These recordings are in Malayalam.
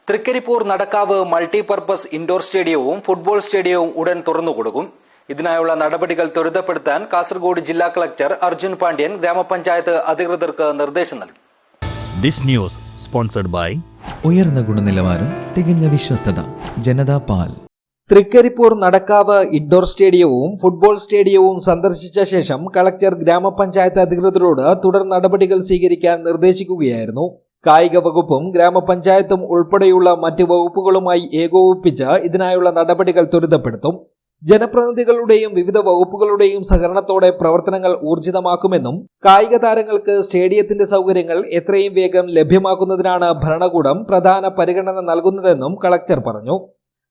തൃക്കരിപ്പൂർ നടക്കാവ് മൾട്ടിപർപ്പസ് ഇൻഡോർ സ്റ്റേഡിയവും ഫുട്ബോൾ സ്റ്റേഡിയവും ഉടൻ തുറന്നുകൊടുക്കും. ഇതിനായുള്ള നടപടികൾ ത്വരിതപ്പെടുത്താൻ കാസർഗോഡ് ജില്ലാ കളക്ടർ അർജുൻ പാണ്ഡ്യൻ ഗ്രാമപഞ്ചായത്ത് അധികൃതർക്ക് നിർദ്ദേശം നൽകി. ദിസ് ന്യൂസ് സ്പോൺസർഡ് ബൈ ഉയർന്ന ഗുണനിലവാരം, തികഞ്ഞ വിശ്വസ്തത, ജനതാ പാൽ. തൃക്കരിപ്പൂർ നടക്കാവ് ഇൻഡോർ സ്റ്റേഡിയവും ഫുട്ബോൾ സ്റ്റേഡിയവും സന്ദർശിച്ച ശേഷം കളക്ടർ ഗ്രാമപഞ്ചായത്ത് അധികൃതരോട് തുടർ നടപടികൾ സ്വീകരിക്കാൻ നിർദ്ദേശിക്കുകയായിരുന്നു. കായിക വകുപ്പും ഗ്രാമപഞ്ചായത്തും ഉൾപ്പെടെയുള്ള മറ്റ് വകുപ്പുകളുമായി ഏകോപിപ്പിച്ച് ഇതിനായുള്ള നടപടികൾ ത്വരിതപ്പെടുത്തും. ജനപ്രതിനിധികളുടെയും വിവിധ വകുപ്പുകളുടെയും സഹകരണത്തോടെ പ്രവർത്തനങ്ങൾ ഊർജിതമാക്കുമെന്നും കായിക താരങ്ങൾക്ക് സ്റ്റേഡിയത്തിന്റെ സൗകര്യങ്ങൾ എത്രയും വേഗം ലഭ്യമാക്കുന്നതിനാണ് ഭരണകൂടം പ്രധാന പരിഗണന നൽകുന്നതെന്നും കളക്ടർ പറഞ്ഞു.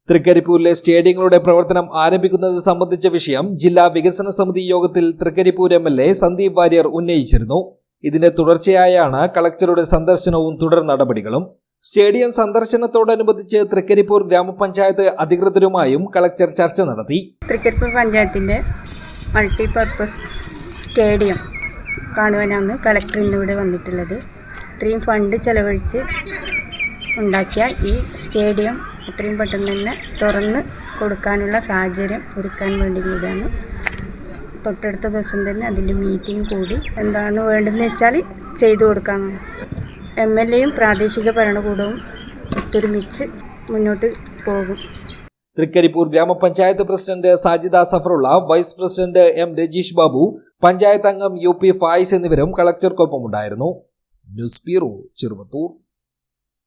തൃക്കരിപ്പൂരിലെ സ്റ്റേഡിയങ്ങളുടെ പ്രവർത്തനം ആരംഭിക്കുന്നത് സംബന്ധിച്ച വിഷയം ജില്ലാ വികസന സമിതി യോഗത്തിൽ തൃക്കരിപ്പൂർ MLA സന്ദീപ് വാര്യർ ഉന്നയിച്ചിരുന്നു. ഇതിന്റെ തുടർച്ചയായാണ് കളക്ടറുടെ സന്ദർശനവും തുടർ നടപടികളും. സ്റ്റേഡിയം സന്ദർശനത്തോടനുബന്ധിച്ച് തൃക്കരിപ്പൂർ ഗ്രാമപഞ്ചായത്ത് അധികൃതരുമായും കളക്ടർ ചർച്ച നടത്തി. തൃക്കരിപ്പൂർ പഞ്ചായത്തിന്റെ മൾട്ടിപർപ്പസ് സ്റ്റേഡിയം കാണുവാനാണ് കളക്ടർ ഇന്നിവിടെ വന്നിട്ടുള്ളത്. ഇത്രയും ഫണ്ട് ചെലവഴിച്ച് ഉണ്ടാക്കിയ ഈ സ്റ്റേഡിയം എത്രയും പെട്ടെന്ന് തന്നെ തുറന്ന് കൊടുക്കാനുള്ള സാഹചര്യം ഒരുക്കാൻ വേണ്ടി കൂടിയാണ്. തൊട്ടടുത്ത ദിവസം തന്നെ അതിൻ്റെ മീറ്റിംഗ് കൂടി എന്താണ് വേണ്ടതെന്ന് വെച്ചാൽ ചെയ്തു കൊടുക്കാനാണ്. MLAയും പ്രാദേശിക ഭരണകൂടവും ഒത്തൊരുമിച്ച് മുന്നോട്ട് പോകും. തൃക്കരിപ്പൂർ ഗ്രാമപഞ്ചായത്ത് president Sajida Safarulla, vice president M Rajeesh Babu, panchayat അംഗം UP ഫായിസ് എന്നിവരും കളക്ടർക്കൊപ്പമുണ്ടായിരുന്നു. News bureau, Cheruvathur.